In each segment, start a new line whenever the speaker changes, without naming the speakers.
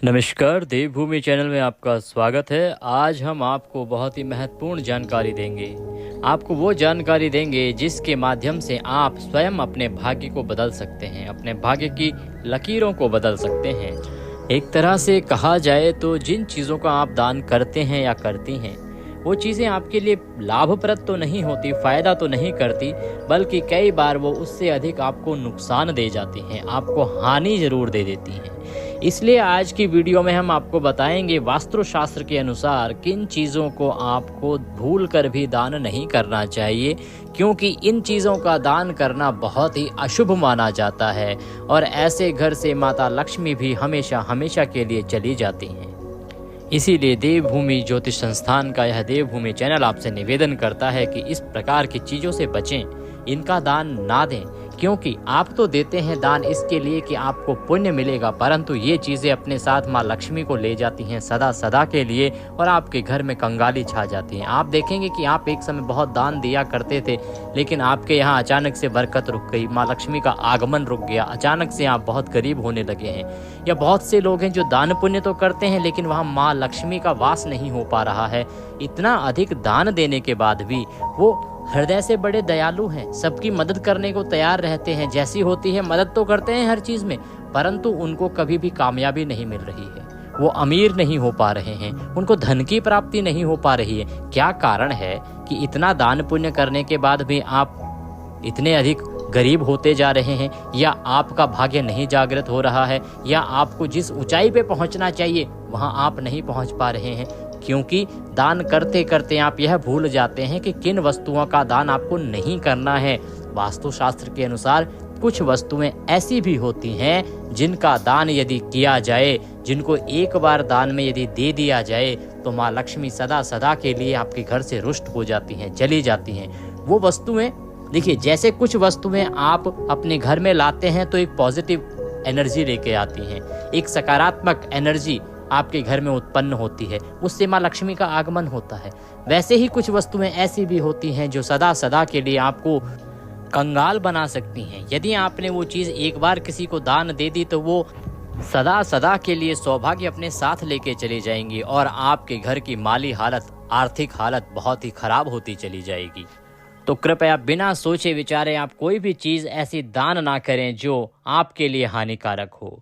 नमस्कार, देवभूमि चैनल में आपका स्वागत है। आज हम आपको बहुत ही महत्वपूर्ण जानकारी देंगे। आपको वो जानकारी देंगे जिसके माध्यम से आप स्वयं अपने भाग्य को बदल सकते हैं, अपने भाग्य की लकीरों को बदल सकते हैं। एक तरह से कहा जाए तो जिन चीज़ों का आप दान करते हैं या करती हैं, वो चीज़ें आपके लिए लाभप्रद तो नहीं होती, फ़ायदा तो नहीं करती, बल्कि कई बार वो उससे अधिक आपको नुकसान दे जाती हैं, आपको हानि ज़रूर दे देती हैं। इसलिए आज की वीडियो में हम आपको बताएंगे वास्तुशास्त्र के अनुसार किन चीज़ों को आपको भूल कर भी दान नहीं करना चाहिए, क्योंकि इन चीज़ों का दान करना बहुत ही अशुभ माना जाता है और ऐसे घर से माता लक्ष्मी भी हमेशा हमेशा के लिए चली जाती हैं। इसीलिए देवभूमि ज्योतिष संस्थान का यह देवभूमि चैनल आपसे निवेदन करता है कि इस प्रकार की चीज़ों से बचें, इनका दान ना दें, क्योंकि आप तो देते हैं दान इसके लिए कि आपको पुण्य मिलेगा, परंतु ये चीज़ें अपने साथ माँ लक्ष्मी को ले जाती हैं सदा सदा के लिए और आपके घर में कंगाली छा जाती हैं। आप देखेंगे कि आप एक समय बहुत दान दिया करते थे, लेकिन आपके यहाँ अचानक से बरकत रुक गई, माँ लक्ष्मी का आगमन रुक गया, अचानक से आप बहुत गरीब होने लगे हैं। या बहुत से लोग हैं जो दान पुण्य तो करते हैं, लेकिन वहाँ माँ लक्ष्मी का वास नहीं हो पा रहा है। इतना अधिक दान देने के बाद भी वो हृदय से बड़े दयालु हैं, सबकी मदद करने को तैयार रहते हैं, जैसी होती है मदद तो करते हैं हर चीज़ में, परंतु उनको कभी भी कामयाबी नहीं मिल रही है, वो अमीर नहीं हो पा रहे हैं, उनको धन की प्राप्ति नहीं हो पा रही है। क्या कारण है कि इतना दान पुण्य करने के बाद भी आप इतने अधिक गरीब होते जा रहे हैं? या आपका भाग्य नहीं जागृत हो रहा है, या आपको जिस ऊंचाई पे पहुंचना चाहिए वहां आप नहीं पहुंच पा रहे हैं? क्योंकि दान करते करते आप यह भूल जाते हैं कि किन वस्तुओं का दान आपको नहीं करना है। वास्तुशास्त्र के अनुसार कुछ वस्तुएं ऐसी भी होती हैं जिनका दान यदि किया जाए, जिनको एक बार दान में यदि दे दिया जाए, तो माँ लक्ष्मी सदा सदा के लिए आपके घर से रुष्ट हो जाती हैं, चली जाती हैं। वो वस्तुएं देखिए, जैसे कुछ वस्तुएं आप अपने घर में लाते हैं तो एक पॉजिटिव एनर्जी लेके आती हैं, एक सकारात्मक एनर्जी आपके घर में उत्पन्न होती है, उससे माँ लक्ष्मी का आगमन होता है। वैसे ही कुछ वस्तुएं ऐसी भी होती हैं जो सदा सदा के लिए आपको कंगाल बना सकती हैं। यदि आपने वो चीज़ एक बार किसी को दान दे दी तो वो सदा सदा के लिए सौभाग्य अपने साथ लेके चली जाएंगी और आपके घर की माली हालत, आर्थिक हालत बहुत ही खराब होती चली जाएगी। तो कृपया बिना सोचे विचारे आप कोई भी चीज़ ऐसी दान ना करें जो आपके लिए हानिकारक हो।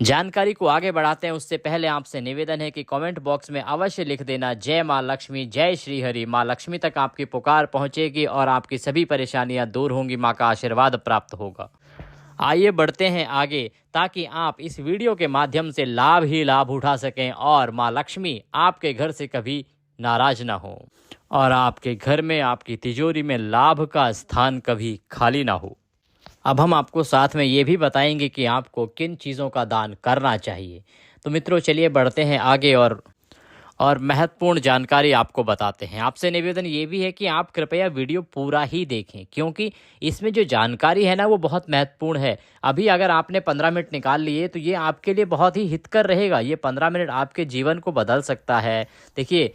जानकारी को आगे बढ़ाते हैं उससे पहले आपसे निवेदन है कि कमेंट बॉक्स में अवश्य लिख देना जय माँ लक्ष्मी, जय श्री हरि। माँ लक्ष्मी तक आपकी पुकार पहुँचेगी और आपकी सभी परेशानियाँ दूर होंगी, माँ का आशीर्वाद प्राप्त होगा। आइए बढ़ते हैं आगे, ताकि आप इस वीडियो के माध्यम से लाभ ही लाभ उठा सकें और माँ लक्ष्मी आपके घर से कभी नाराज ना हो और आपके घर में, आपकी तिजोरी में लाभ का स्थान कभी खाली ना हो। अब हम आपको साथ में ये भी बताएंगे कि आपको किन चीज़ों का दान करना चाहिए। तो मित्रों, चलिए बढ़ते हैं आगे और महत्वपूर्ण जानकारी आपको बताते हैं। आपसे निवेदन ये भी है कि आप कृपया वीडियो पूरा ही देखें, क्योंकि इसमें जो जानकारी है ना वो बहुत महत्वपूर्ण है। अभी अगर आपने 15 मिनट निकाल लिए तो ये आपके लिए बहुत ही हितकर रहेगा। ये 15 मिनट आपके जीवन को बदल सकता है। देखिए,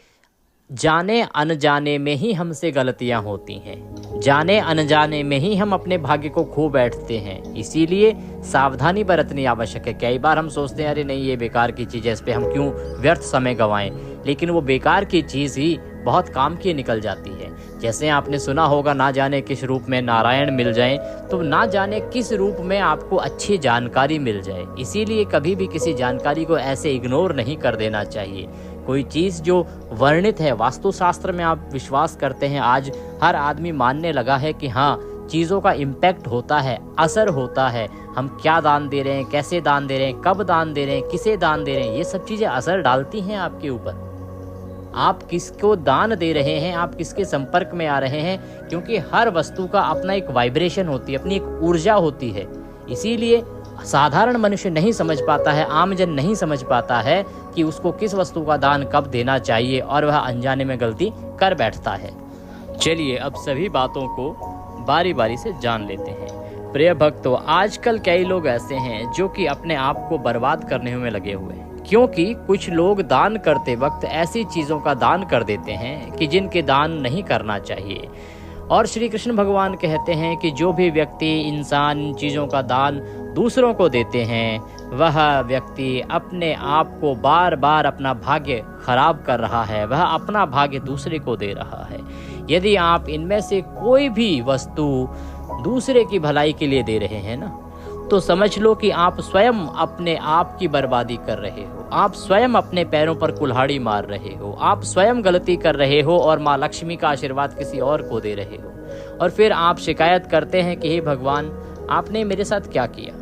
जाने अनजाने में ही हमसे गलतियां होती हैं, जाने अनजाने में ही हम अपने भाग्य को खो बैठते हैं। इसीलिए सावधानी बरतनी आवश्यक है। कई बार हम सोचते हैं अरे नहीं, ये बेकार की चीज़ है, इस पे हम क्यों व्यर्थ समय गंवाएं, लेकिन वो बेकार की चीज़ ही बहुत काम की निकल जाती है। जैसे आपने सुना होगा, ना जाने किस रूप में नारायण मिल जाएं, तो ना जाने किस रूप में आपको अच्छी जानकारी मिल जाए। इसीलिए कभी भी किसी जानकारी को ऐसे इग्नोर नहीं कर देना चाहिए। कोई चीज़ जो वर्णित है वास्तुशास्त्र में, आप विश्वास करते हैं, आज हर आदमी मानने लगा है कि हाँ, चीज़ों का इम्पैक्ट होता है, असर होता है। हम क्या दान दे रहे हैं, कैसे दान दे रहे हैं, कब दान दे रहे हैं, किसे दान दे रहे हैं, ये सब चीज़ें असर डालती हैं आपके ऊपर। आप किसको दान दे रहे हैं, आप किसके संपर्क में आ रहे हैं, क्योंकि हर वस्तु का अपना एक वाइब्रेशन होती है, अपनी एक ऊर्जा होती है। इसीलिए साधारण मनुष्य नहीं समझ पाता है, आमजन नहीं समझ पाता है कि उसको किस वस्तु का दान कब देना चाहिए, और वह अनजाने में गलती कर बैठता है। चलिए अब सभी बातों को बारी बारी से जान लेते हैं। प्रिय भक्तों, आजकल कई लोग ऐसे हैं जो कि अपने आप को बर्बाद करने में लगे हुए हैं, क्योंकि कुछ लोग दान करते वक्त ऐसी चीज़ों का दान कर देते हैं कि जिनके दान नहीं करना चाहिए। और श्री कृष्ण भगवान कहते हैं कि जो भी व्यक्ति, इंसान इन चीज़ों का दान दूसरों को देते हैं वह व्यक्ति अपने आप को बार बार अपना भाग्य खराब कर रहा है, वह अपना भाग्य दूसरे को दे रहा है। यदि आप इनमें से कोई भी वस्तु दूसरे की भलाई के लिए दे रहे हैं ना, तो समझ लो कि आप स्वयं अपने आप की बर्बादी कर रहे हो, आप स्वयं अपने पैरों पर कुल्हाड़ी मार रहे हो, आप स्वयं गलती कर रहे हो और माँ लक्ष्मी का आशीर्वाद किसी और को दे रहे हो। और फिर आप शिकायत करते हैं कि हे भगवान, आपने मेरे साथ क्या किया?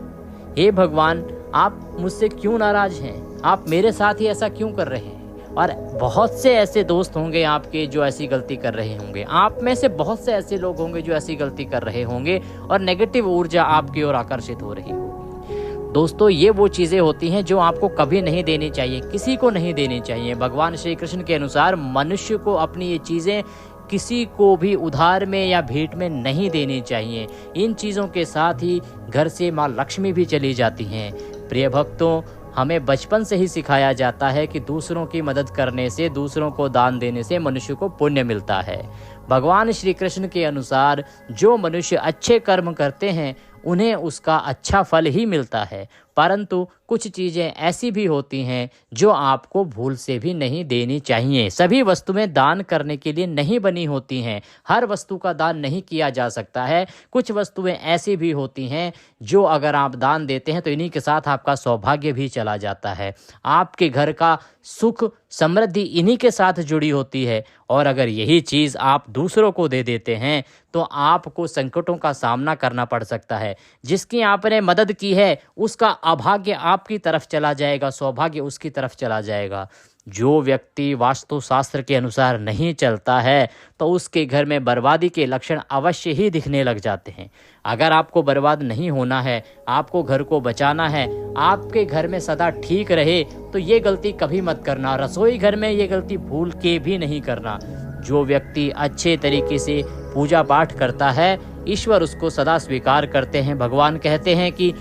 हे भगवान, आप मुझसे क्यों नाराज हैं? आप मेरे साथ ही ऐसा क्यों कर रहे हैं? और बहुत से ऐसे दोस्त होंगे आपके जो ऐसी गलती कर रहे होंगे, आप में से बहुत से ऐसे लोग होंगे जो ऐसी गलती कर रहे होंगे और नेगेटिव ऊर्जा आपकी ओर आकर्षित हो रही होगी। दोस्तों, ये वो चीज़ें होती हैं जो आपको कभी नहीं देनी चाहिए, किसी को नहीं देनी चाहिए। भगवान श्री कृष्ण के अनुसार मनुष्य को अपनी ये चीज़ें किसी को भी उधार में या भेंट में नहीं देनी चाहिए। इन चीज़ों के साथ ही घर से माँ लक्ष्मी भी चली जाती हैं। प्रिय भक्तों, हमें बचपन से ही सिखाया जाता है कि दूसरों की मदद करने से, दूसरों को दान देने से मनुष्य को पुण्य मिलता है। भगवान श्री कृष्ण के अनुसार जो मनुष्य अच्छे कर्म करते हैं उन्हें उसका अच्छा फल ही मिलता है, परंतु कुछ चीज़ें ऐसी भी होती हैं जो आपको भूल से भी नहीं देनी चाहिए। सभी वस्तुएं दान करने के लिए नहीं बनी होती हैं, हर वस्तु का दान नहीं किया जा सकता है। कुछ वस्तुएं ऐसी भी होती हैं जो अगर आप दान देते हैं तो इन्हीं के साथ आपका सौभाग्य भी चला जाता है, आपके घर का सुख समृद्धि इन्हीं के साथ जुड़ी होती है। और अगर यही चीज़ आप दूसरों को दे देते हैं तो आपको संकटों का सामना करना पड़ सकता है। जिसकी आपने मदद की है उसका अभाग्य आपकी तरफ चला जाएगा, सौभाग्य उसकी तरफ चला जाएगा। जो व्यक्ति वास्तुशास्त्र के अनुसार नहीं चलता है तो उसके घर में बर्बादी के लक्षण अवश्य ही दिखने लग जाते हैं। अगर आपको बर्बाद नहीं होना है, आपको घर को बचाना है, आपके घर में सदा ठीक रहे, तो ये गलती कभी मत करना। रसोई घर में ये गलती भूल के भी नहीं करना। जो व्यक्ति अच्छे तरीके से पूजा पाठ करता है, ईश्वर उसको सदा स्वीकार करते हैं। भगवान कहते हैं कि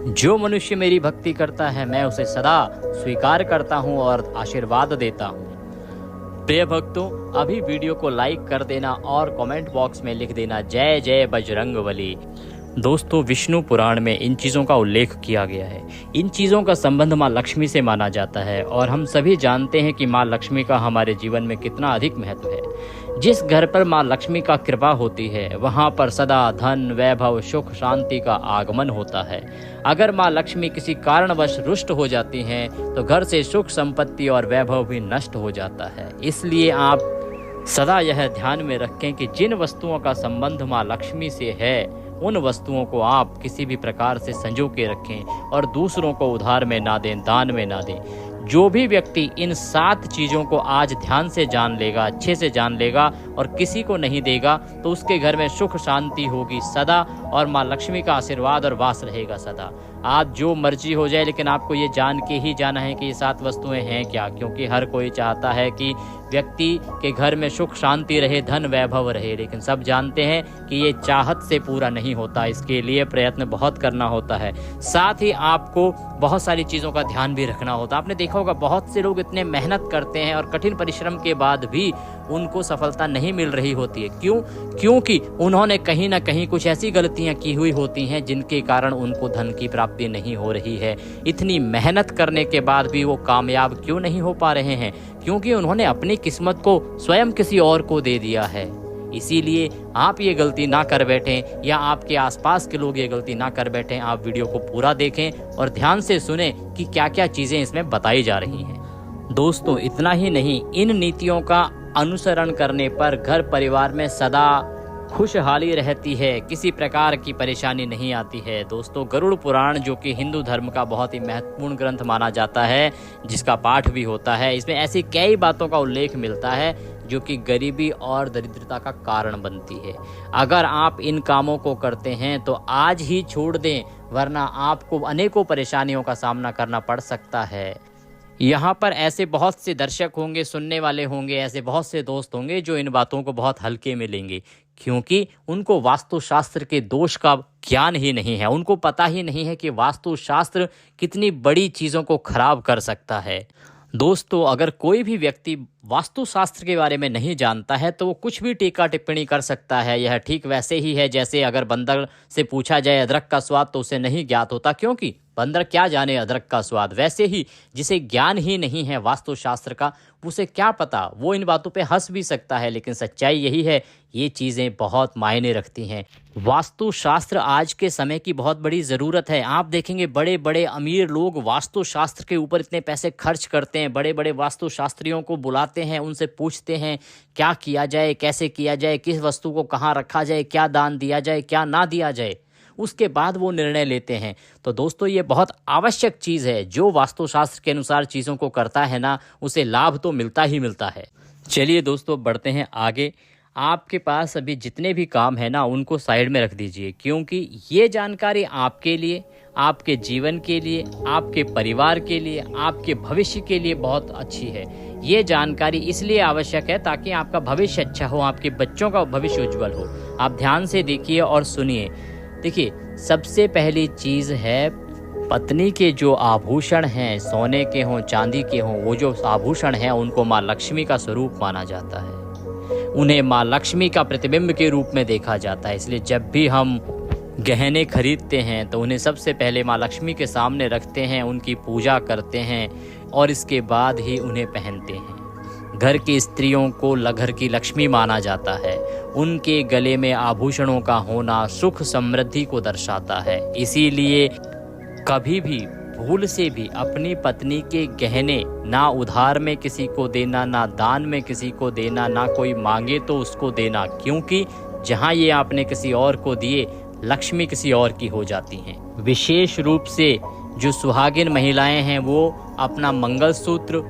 जो मनुष्य मेरी भक्ति करता है मैं उसे सदा स्वीकार करता हूँ और आशीर्वाद देता हूँ। प्रिय भक्तों, अभी वीडियो को लाइक कर देना और कमेंट बॉक्स में लिख देना जय जय बजरंगबली। दोस्तों, विष्णु पुराण में इन चीज़ों का उल्लेख किया गया है। इन चीज़ों का संबंध माँ लक्ष्मी से माना जाता है और हम सभी जानते हैं कि माँ लक्ष्मी का हमारे जीवन में कितना अधिक महत्व है। जिस घर पर माँ लक्ष्मी का कृपा होती है वहाँ पर सदा धन, वैभव, सुख, शांति का आगमन होता है। अगर माँ लक्ष्मी किसी कारणवश रुष्ट हो जाती हैं तो घर से सुख, संपत्ति और वैभव भी नष्ट हो जाता है। इसलिए आप सदा यह ध्यान में रखें कि जिन वस्तुओं का संबंध माँ लक्ष्मी से है उन वस्तुओं को आप किसी भी प्रकार से संजो के रखें और दूसरों को उधार में ना दें, दान में ना दें। जो भी व्यक्ति इन 7 चीज़ों को आज ध्यान से जान लेगा, अच्छे से जान लेगा और किसी को नहीं देगा, तो उसके घर में सुख शांति होगी सदा और माँ लक्ष्मी का आशीर्वाद और वास रहेगा सदा। आज जो मर्जी हो जाए, लेकिन आपको ये जान के ही जाना है कि ये 7 वस्तुएं हैं क्या, क्योंकि हर कोई चाहता है कि व्यक्ति के घर में सुख शांति रहे, धन वैभव रहे, लेकिन सब जानते हैं कि ये चाहत से पूरा नहीं होता, इसके लिए प्रयत्न बहुत करना होता है। साथ ही आपको बहुत सारी चीज़ों का ध्यान भी रखना होता है। आपने देखा होगा बहुत से लोग इतने मेहनत करते हैं और कठिन परिश्रम के बाद भी उनको सफलता नहीं मिल रही होती है। क्यों? क्योंकि उन्होंने कहीं ना कहीं कुछ ऐसी गलतियां की हुई होती हैं जिनके कारण उनको धन की प्राप्ति नहीं हो रही है। इतनी मेहनत करने के बाद भी वो कामयाब क्यों नहीं हो पा रहे हैं? क्योंकि उन्होंने अपनी किस्मत को स्वयं किसी और को दे दिया है। इसीलिए आप ये गलती ना कर बैठें या आपके आसपास के लोग ये गलती ना कर बैठें। आप वीडियो को पूरा देखें और ध्यान से सुनें कि क्या क्या चीज़ें इसमें बताई जा रही हैं। दोस्तों, इतना ही नहीं, इन नीतियों का अनुसरण करने पर घर परिवार में सदा खुशहाली रहती है, किसी प्रकार की परेशानी नहीं आती है। दोस्तों, गरुड़ पुराण जो कि हिंदू धर्म का बहुत ही महत्वपूर्ण ग्रंथ माना जाता है, जिसका पाठ भी होता है, इसमें ऐसी कई बातों का उल्लेख मिलता है जो कि गरीबी और दरिद्रता का कारण बनती है। अगर आप इन कामों को करते हैं तो आज ही छोड़ दें, वरना आपको अनेकों परेशानियों का सामना करना पड़ सकता है। यहाँ पर ऐसे बहुत से दर्शक होंगे, सुनने वाले होंगे, ऐसे बहुत से दोस्त होंगे जो इन बातों को बहुत हल्के में लेंगे, क्योंकि उनको वास्तुशास्त्र के दोष का ज्ञान ही नहीं है। उनको पता ही नहीं है कि वास्तुशास्त्र कितनी बड़ी चीज़ों को खराब कर सकता है। दोस्तों, अगर कोई भी व्यक्ति वास्तुशास्त्र के बारे में नहीं जानता है तो वो कुछ भी टीका टिप्पणी कर सकता है। यह ठीक वैसे ही है जैसे अगर बंदर से पूछा जाए अदरक का स्वाद तो उसे नहीं ज्ञात होता, क्योंकि बंदर क्या जाने अदरक का स्वाद। वैसे ही जिसे ज्ञान ही नहीं है वास्तुशास्त्र का, उसे क्या पता, वो इन बातों पे हंस भी सकता है, लेकिन सच्चाई यही है, ये चीज़ें बहुत मायने रखती हैं। वास्तुशास्त्र आज के समय की बहुत बड़ी ज़रूरत है। आप देखेंगे बड़े बड़े अमीर लोग वास्तुशास्त्र के ऊपर इतने पैसे खर्च करते हैं, बड़े बड़े वास्तुशास्त्रियों को बुलाते हैं, उनसे पूछते हैं क्या किया जाए, कैसे किया जाए, किस वस्तु को कहाँ रखा जाए, क्या दान दिया जाए, क्या ना दिया जाए, उसके बाद वो निर्णय लेते हैं। तो दोस्तों ये बहुत आवश्यक चीज़ है, जो वास्तुशास्त्र के अनुसार चीज़ों को करता है ना, उसे लाभ तो मिलता ही मिलता है। चलिए दोस्तों बढ़ते हैं आगे। आपके पास अभी जितने भी काम है ना, उनको साइड में रख दीजिए, क्योंकि ये जानकारी आपके लिए, आपके जीवन के लिए, आपके परिवार के लिए, आपके भविष्य के लिए बहुत अच्छी है। ये जानकारी इसलिए आवश्यक है ताकि आपका भविष्य अच्छा हो, आपके बच्चों का भविष्य उज्जवल हो। आप ध्यान से देखिए और सुनिए। देखिए, सबसे पहली चीज़ है, पत्नी के जो आभूषण हैं, सोने के हों चांदी के हों, वो जो आभूषण हैं उनको माँ लक्ष्मी का स्वरूप माना जाता है। उन्हें माँ लक्ष्मी का प्रतिबिंब के रूप में देखा जाता है। इसलिए जब भी हम गहने खरीदते हैं तो उन्हें सबसे पहले माँ लक्ष्मी के सामने रखते हैं, उनकी पूजा करते हैं और इसके बाद ही उन्हें पहनते हैं। घर की स्त्रियों को घर की लक्ष्मी माना जाता है। उनके गले में आभूषणों का होना सुख समृद्धि को दर्शाता है। इसीलिए कभी भी भूल से भी अपनी पत्नी के गहने ना उधार में किसी को देना, ना दान में किसी को देना, ना कोई मांगे तो उसको देना, क्योंकि जहाँ ये आपने किसी और को दिए, लक्ष्मी किसी और की हो जाती हैं। विशेष रूप से जो सुहागिन महिलाएं हैं वो अपना मंगलसूत्र,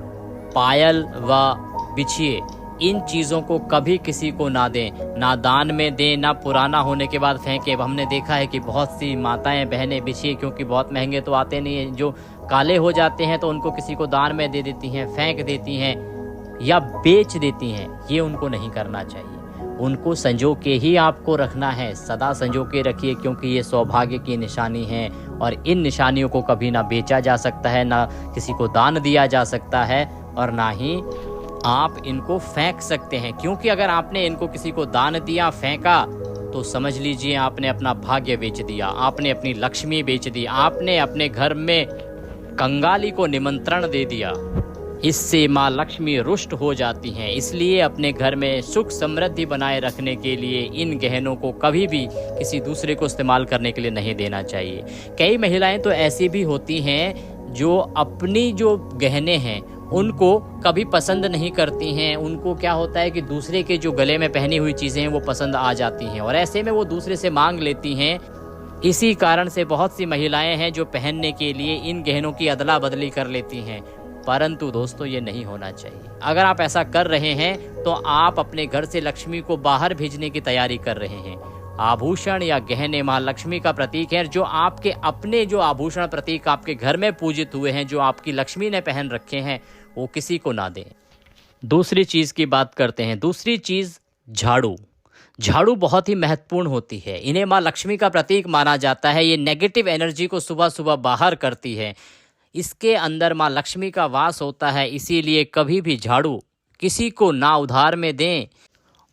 पायल व बिछिए, इन चीज़ों को कभी किसी को ना दें, ना दान में दें, ना पुराना होने के बाद फेंकें। हमने देखा है कि बहुत सी माताएं बहनें बिछिए, क्योंकि बहुत महंगे तो आते नहीं हैं, जो काले हो जाते हैं तो उनको किसी को दान में दे देती हैं, फेंक देती हैं या बेच देती हैं। ये उनको नहीं करना चाहिए। उनको संजो के ही आपको रखना है, सदा संजो के रखिए, क्योंकि ये सौभाग्य की निशानी है और इन निशानियों को कभी ना बेचा जा सकता है, ना किसी को दान दिया जा सकता है और ना ही आप इनको फेंक सकते हैं। क्योंकि अगर आपने इनको किसी को दान दिया, फेंका, तो समझ लीजिए आपने अपना भाग्य बेच दिया, आपने अपनी लक्ष्मी बेच दी, आपने अपने घर में कंगाली को निमंत्रण दे दिया। इससे माँ लक्ष्मी रुष्ट हो जाती हैं। इसलिए अपने घर में सुख समृद्धि बनाए रखने के लिए इन गहनों को कभी भी किसी दूसरे को इस्तेमाल करने के लिए नहीं देना चाहिए। कई महिलाएं तो ऐसी भी होती हैं जो अपनी जो गहने हैं उनको कभी पसंद नहीं करती हैं। उनको क्या होता है कि दूसरे के जो गले में पहनी हुई चीज़ें हैं वो पसंद आ जाती हैं और ऐसे में वो दूसरे से मांग लेती हैं। इसी कारण से बहुत सी महिलाएं हैं जो पहनने के लिए इन गहनों की अदला बदली कर लेती हैं। परंतु दोस्तों ये नहीं होना चाहिए। अगर आप ऐसा कर रहे हैं तो आप अपने घर से लक्ष्मी को बाहर भेजने की तैयारी कर रहे हैं। आभूषण या गहने माँ लक्ष्मी का प्रतीक है। जो आपके अपने जो आभूषण प्रतीक आपके घर में पूजित हुए हैं, जो आपकी लक्ष्मी ने पहन रखे हैं, वो किसी को ना दें। दूसरी चीज़ की बात करते हैं। दूसरी चीज़ झाड़ू। झाड़ू बहुत ही महत्वपूर्ण होती है। इन्हें माँ लक्ष्मी का प्रतीक माना जाता है। ये नेगेटिव एनर्जी को सुबह सुबह बाहर करती है। इसके अंदर माँ लक्ष्मी का वास होता है। इसीलिए कभी भी झाड़ू किसी को ना उधार में दें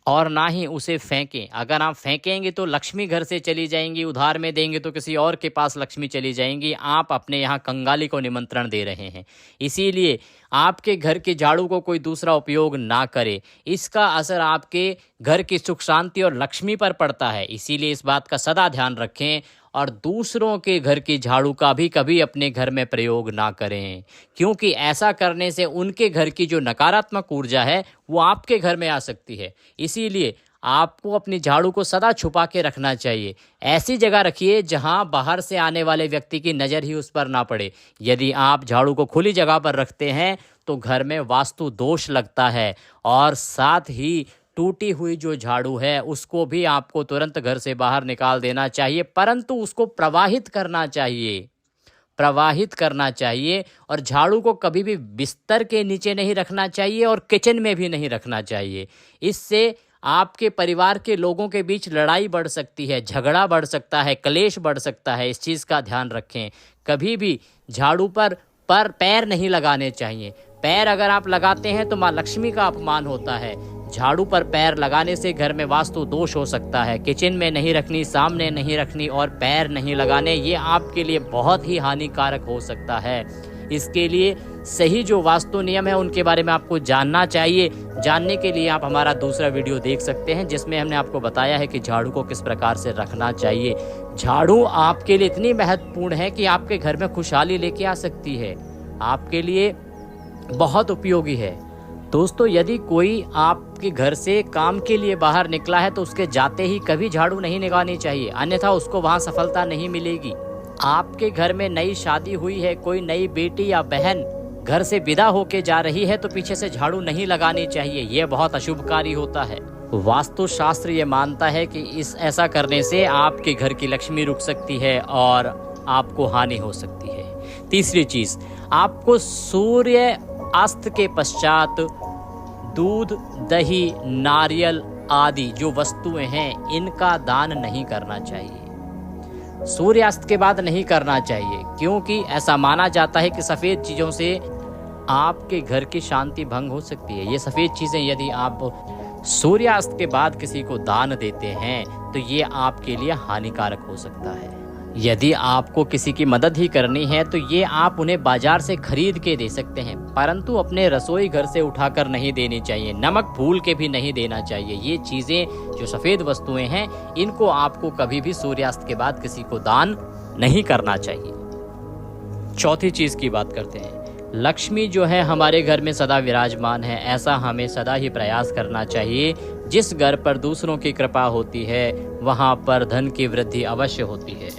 और ना ही उसे फेंकें। अगर आप फेंकेंगे तो लक्ष्मी घर से चली जाएंगी, उधार में देंगे तो किसी और के पास लक्ष्मी चली जाएंगी। आप अपने यहाँ कंगाली को निमंत्रण दे रहे हैं। इसीलिए आपके घर के झाड़ू को कोई दूसरा उपयोग ना करे। इसका असर आपके घर की सुख शांति और लक्ष्मी पर पड़ता है। इसीलिए इस बात का सदा ध्यान रखें और दूसरों के घर की झाड़ू का भी कभी अपने घर में प्रयोग ना करें, क्योंकि ऐसा करने से उनके घर की जो नकारात्मक ऊर्जा है वो आपके घर में आ सकती है। इसीलिए आपको अपनी झाड़ू को सदा छुपा के रखना चाहिए। ऐसी जगह रखिए जहां बाहर से आने वाले व्यक्ति की नज़र ही उस पर ना पड़े। यदि आप झाड़ू को खुली जगह पर रखते हैं तो घर में वास्तु दोष लगता है और साथ ही टूटी हुई जो झाड़ू है उसको भी आपको तुरंत घर से बाहर निकाल देना चाहिए, परंतु उसको प्रवाहित करना चाहिए। प्रवाहित करना चाहिए और झाड़ू को कभी भी बिस्तर के नीचे नहीं रखना चाहिए और किचन में भी नहीं रखना चाहिए। इससे आपके परिवार के लोगों के बीच लड़ाई बढ़ सकती है, झगड़ा बढ़ सकता है, क्लेश बढ़ सकता है। इस चीज़ का ध्यान रखें। कभी भी झाड़ू पर पैर नहीं लगाने चाहिए। पैर अगर आप लगाते हैं तो माँ लक्ष्मी का अपमान होता है। झाड़ू पर पैर लगाने से घर में वास्तु दोष हो सकता है। किचन में नहीं रखनी, सामने नहीं रखनी और पैर नहीं लगाने, ये आपके लिए बहुत ही हानिकारक हो सकता है। इसके लिए सही जो वास्तु नियम है उनके बारे में आपको जानना चाहिए। जानने के लिए आप हमारा दूसरा वीडियो देख सकते हैं, जिसमें हमने आपको बताया है कि झाड़ू को किस प्रकार से रखना चाहिए। झाड़ू आपके लिए इतनी महत्वपूर्ण है कि आपके घर में खुशहाली लेके आ सकती है, आपके लिए बहुत उपयोगी है। दोस्तों, यदि कोई आपके घर से काम के लिए बाहर निकला है तो उसके जाते ही कभी झाड़ू नहीं लगानी चाहिए, अन्यथा उसको वहाँ सफलता नहीं मिलेगी। आपके घर में नई शादी हुई है, कोई नई बेटी या बहन घर से विदा होके जा रही है तो पीछे से झाड़ू नहीं लगानी चाहिए, यह बहुत अशुभकारी होता है। वास्तु शास्त्र ये मानता है कि ऐसा करने से आपके घर की लक्ष्मी रुक सकती है और आपको हानि हो सकती है। तीसरी चीज, आपको सूर्य अस्त के पश्चात दूध, दही, नारियल आदि जो वस्तुएं हैं इनका दान नहीं करना चाहिए। सूर्यास्त के बाद नहीं करना चाहिए, क्योंकि ऐसा माना जाता है कि सफ़ेद चीज़ों से आपके घर की शांति भंग हो सकती है। ये सफ़ेद चीज़ें यदि आप सूर्यास्त के बाद किसी को दान देते हैं तो ये आपके लिए हानिकारक हो सकता है। यदि आपको किसी की मदद ही करनी है तो ये आप उन्हें बाजार से खरीद के दे सकते हैं, परंतु अपने रसोई घर से उठाकर नहीं देनी चाहिए। नमक भूल के भी नहीं देना चाहिए। ये चीज़ें जो सफ़ेद वस्तुएं हैं इनको आपको कभी भी सूर्यास्त के बाद किसी को दान नहीं करना चाहिए। चौथी चीज़ की बात करते हैं। लक्ष्मी जो है हमारे घर में सदा विराजमान है, ऐसा हमें सदा ही प्रयास करना चाहिए। जिस घर पर दूसरों की कृपा होती है वहाँ पर धन की वृद्धि अवश्य होती है।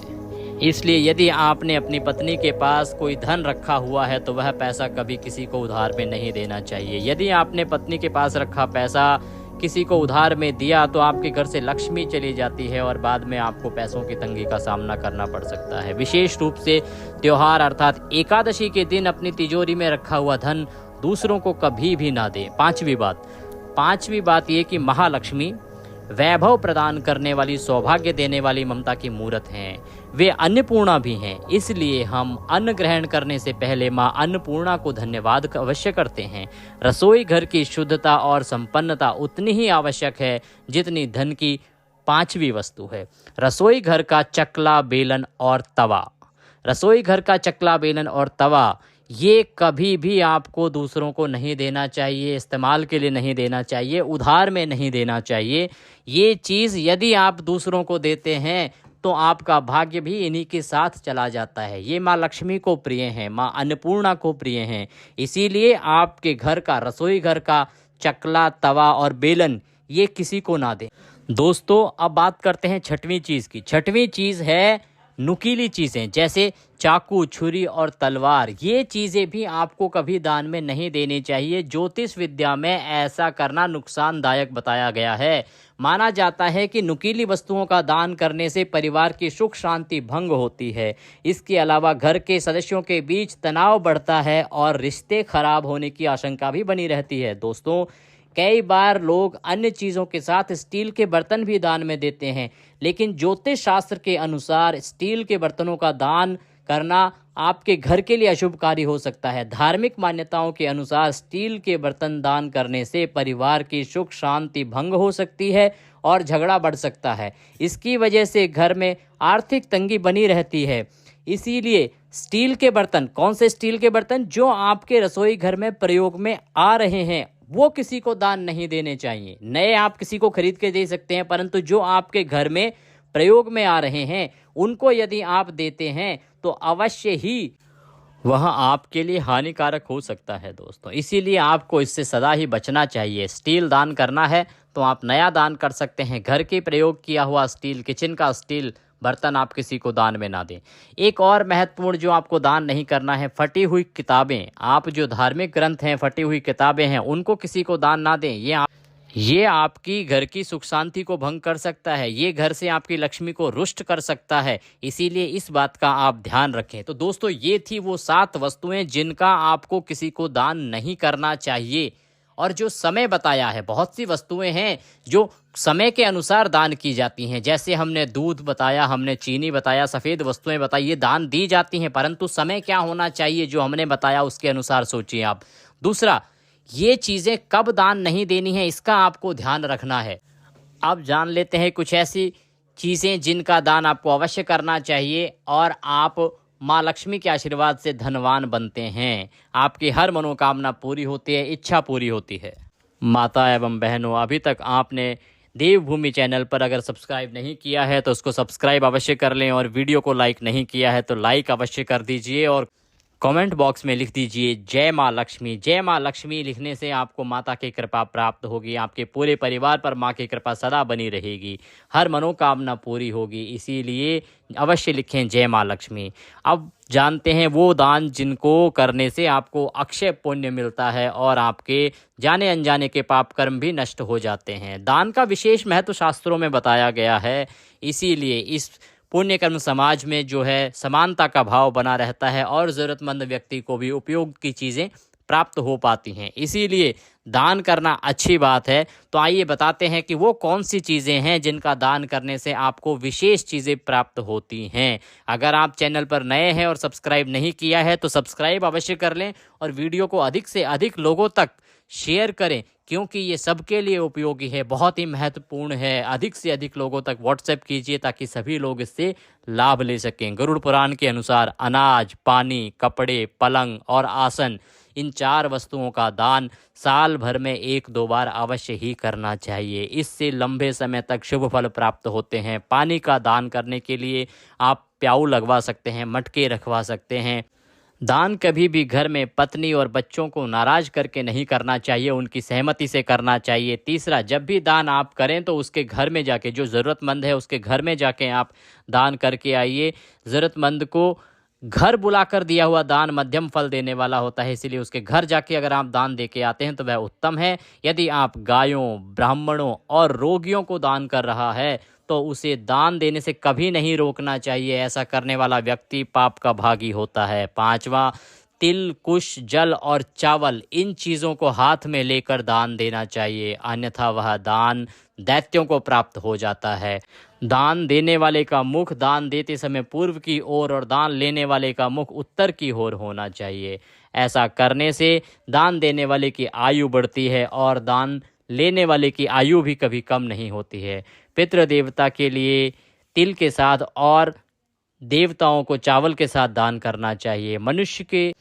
इसलिए यदि आपने अपनी पत्नी के पास कोई धन रखा हुआ है तो वह पैसा कभी किसी को उधार में नहीं देना चाहिए। यदि आपने पत्नी के पास रखा पैसा किसी को उधार में दिया तो आपके घर से लक्ष्मी चली जाती है और बाद में आपको पैसों की तंगी का सामना करना पड़ सकता है। विशेष रूप से त्योहार अर्थात एकादशी के दिन अपनी तिजोरी में रखा हुआ धन दूसरों को कभी भी ना दें। पांचवी बात ये कि महालक्ष्मी वैभव प्रदान करने वाली, सौभाग्य देने वाली, ममता की मूरत हैं। वे अन्नपूर्णा भी हैं, इसलिए हम अन्न ग्रहण करने से पहले माँ अन्नपूर्णा को धन्यवाद अवश्य करते हैं। रसोई घर की शुद्धता और संपन्नता उतनी ही आवश्यक है जितनी धन की पांचवी वस्तु है, रसोई घर का चकला, बेलन और तवा। रसोई घर का चकला, बेलन और तवा ये कभी भी आपको दूसरों को नहीं देना चाहिए, इस्तेमाल के लिए नहीं देना चाहिए, उधार में नहीं देना चाहिए। ये चीज़ यदि आप दूसरों को देते हैं तो आपका भाग्य भी इन्हीं के साथ चला जाता है। ये माँ लक्ष्मी को प्रिय हैं, माँ अन्नपूर्णा को प्रिय हैं। इसीलिए आपके घर का, रसोई घर का चकला, तवा और बेलन ये किसी को ना दें। दोस्तों, अब बात करते हैं छठवीं चीज़ की। छठवीं चीज़ है नुकीली चीज़ें, जैसे चाकू, छुरी और तलवार। ये चीज़ें भी आपको कभी दान में नहीं देनी चाहिए। ज्योतिष विद्या में ऐसा करना नुकसानदायक बताया गया है। माना जाता है कि नुकीली वस्तुओं का दान करने से परिवार की सुख शांति भंग होती है। इसके अलावा घर के सदस्यों के बीच तनाव बढ़ता है और रिश्ते खराब होने की आशंका भी बनी रहती है। दोस्तों, कई बार लोग अन्य चीज़ों के साथ स्टील के बर्तन भी दान में देते हैं, लेकिन ज्योतिष शास्त्र के अनुसार स्टील के बर्तनों का दान करना आपके घर के लिए अशुभकारी हो सकता है। धार्मिक मान्यताओं के अनुसार स्टील के बर्तन दान करने से परिवार की सुख शांति भंग हो सकती है और झगड़ा बढ़ सकता है। इसकी वजह से घर में आर्थिक तंगी बनी रहती है। इसीलिए स्टील के बर्तन, कौन से स्टील के बर्तन जो आपके रसोई घर में प्रयोग में आ रहे हैं, वो किसी को दान नहीं देने चाहिए। नए आप किसी को खरीद के दे सकते हैं, परंतु जो आपके घर में प्रयोग में आ रहे हैं उनको यदि आप देते हैं तो अवश्य ही वह आपके लिए हानिकारक हो सकता है। दोस्तों, इसीलिए आपको इससे सदा ही बचना चाहिए। स्टील दान करना है तो आप नया दान कर सकते हैं। घर के प्रयोग किया हुआ स्टील, किचन का स्टील बर्तन आप किसी को दान में ना दें। एक और महत्वपूर्ण जो आपको दान नहीं करना है, फटी हुई किताबें। आप जो धार्मिक ग्रंथ हैं, फटी हुई किताबें हैं, उनको किसी को दान ना दें। ये आपकी घर की सुख शांति को भंग कर सकता है। ये घर से आपकी लक्ष्मी को रुष्ट कर सकता है। इसीलिए इस बात का आप ध्यान रखें। तो दोस्तों, ये थी वो 7 वस्तुएं जिनका आपको किसी को दान नहीं करना चाहिए। और जो समय बताया है, बहुत सी वस्तुएं हैं जो समय के अनुसार दान की जाती हैं। जैसे हमने दूध बताया, हमने चीनी बताया, सफ़ेद वस्तुएं बताई, ये दान दी जाती हैं, परंतु समय क्या होना चाहिए जो हमने बताया उसके अनुसार सोचिए आप। दूसरा, ये चीज़ें कब दान नहीं देनी है, इसका आपको ध्यान रखना है। अब जान लेते हैं कुछ ऐसी चीज़ें जिनका दान आपको अवश्य करना चाहिए और आप माँ लक्ष्मी के आशीर्वाद से धनवान बनते हैं। आपकी हर मनोकामना पूरी होती है, इच्छा पूरी होती है। माता एवं बहनों, अभी तक आपने देवभूमि चैनल पर अगर सब्सक्राइब नहीं किया है तो उसको सब्सक्राइब अवश्य कर लें, और वीडियो को लाइक नहीं किया है तो लाइक अवश्य कर दीजिए, और कमेंट बॉक्स में लिख दीजिए जय माँ लक्ष्मी। जय माँ लक्ष्मी लिखने से आपको माता की कृपा प्राप्त होगी, आपके पूरे परिवार पर माँ की कृपा सदा बनी रहेगी, हर मनोकामना पूरी होगी। इसीलिए अवश्य लिखें जय माँ लक्ष्मी। अब जानते हैं वो दान जिनको करने से आपको अक्षय पुण्य मिलता है और आपके जाने अनजाने के पाप कर्म भी नष्ट हो जाते हैं। दान का विशेष महत्व शास्त्रों में बताया गया है, इसीलिए इस पुण्य कर्म समाज में जो है समानता का भाव बना रहता है और ज़रूरतमंद व्यक्ति को भी उपयोग की चीज़ें प्राप्त हो पाती हैं। इसीलिए दान करना अच्छी बात है। तो आइए बताते हैं कि वो कौन सी चीज़ें हैं जिनका दान करने से आपको विशेष चीज़ें प्राप्त होती हैं। अगर आप चैनल पर नए हैं और सब्सक्राइब नहीं किया है तो सब्सक्राइब अवश्य कर लें और वीडियो को अधिक से अधिक लोगों तक शेयर करें, क्योंकि ये सबके लिए उपयोगी है, बहुत ही महत्वपूर्ण है। अधिक से अधिक लोगों तक व्हाट्सएप कीजिए ताकि सभी लोग इससे लाभ ले सकें। गरुड़ पुराण के अनुसार अनाज, पानी, कपड़े, पलंग और आसन, इन 4 वस्तुओं का दान साल भर में 1-2 बार अवश्य ही करना चाहिए। इससे लंबे समय तक शुभ फल प्राप्त होते हैं। पानी का दान करने के लिए आप प्याऊ लगवा सकते हैं, मटके रखवा सकते हैं। दान कभी भी घर में पत्नी और बच्चों को नाराज करके नहीं करना चाहिए, उनकी सहमति से करना चाहिए। तीसरा, जब भी दान आप करें तो उसके घर में जाके, जो ज़रूरतमंद है उसके घर में जाके आप दान करके आइए। ज़रूरतमंद को घर बुलाकर दिया हुआ दान मध्यम फल देने वाला होता है, इसीलिए उसके घर जाके अगर आप दान दे के आते हैं तो वह उत्तम है। यदि आप गायों, ब्राह्मणों और रोगियों को दान कर रहा है तो उसे दान देने से कभी नहीं रोकना चाहिए। ऐसा करने वाला व्यक्ति पाप का भागी होता है। 5वां, तिल, कुश, जल और चावल, इन चीज़ों को हाथ में लेकर दान देना चाहिए, अन्यथा वह दान दैत्यों को प्राप्त हो जाता है। दान देने वाले का मुख दान देते समय पूर्व की ओर और दान लेने वाले का मुख उत्तर की ओर होना चाहिए। ऐसा करने से दान देने वाले की आयु बढ़ती है और दान लेने वाले की आयु भी कभी कम नहीं होती है। पितृ देवता के लिए तिल के साथ और देवताओं को चावल के साथ दान करना चाहिए। मनुष्य के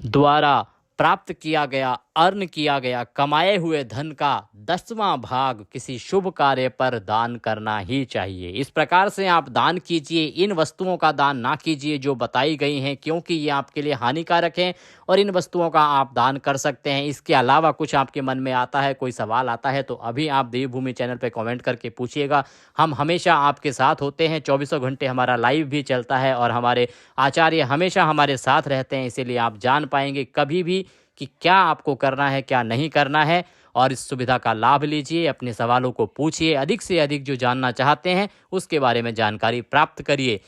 द्वारा प्राप्त किया गया, अर्न किया गया, कमाए हुए धन का 10वां भाग किसी शुभ कार्य पर दान करना ही चाहिए। इस प्रकार से आप दान कीजिए। इन वस्तुओं का दान ना कीजिए जो बताई गई हैं, क्योंकि ये आपके लिए हानिकारक हैं, और इन वस्तुओं का आप दान कर सकते हैं। इसके अलावा कुछ आपके मन में आता है, कोई सवाल आता है, तो अभी आप देवभूमि चैनल पर कमेंट करके पूछिएगा। हम हमेशा आपके साथ होते हैं, 24 घंटे हमारा लाइव भी चलता है और हमारे आचार्य हमेशा हमारे साथ रहते हैं। इसीलिए आप जान पाएंगे कभी भी कि क्या आपको करना है, क्या नहीं करना है, और इस सुविधा का लाभ लीजिए। अपने सवालों को पूछिए, अधिक से अधिक जो जानना चाहते हैं उसके बारे में जानकारी प्राप्त करिए।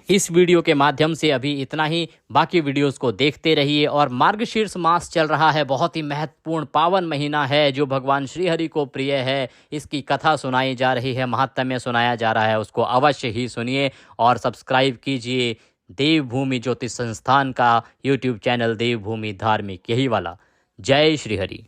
इस वीडियो के माध्यम से अभी इतना ही, बाकी वीडियोस को देखते रहिए। और मार्गशीर्ष मास चल रहा है, बहुत ही महत्वपूर्ण पावन महीना है जो भगवान श्री हरि को प्रिय है। इसकी कथा सुनाई जा रही है, महात्म्य सुनाया जा रहा है, उसको अवश्य ही सुनिए और सब्सक्राइब कीजिए देवभूमि ज्योतिष संस्थान का यूट्यूब चैनल, देवभूमि धार्मिक, यही वाला। जय श्री हरि।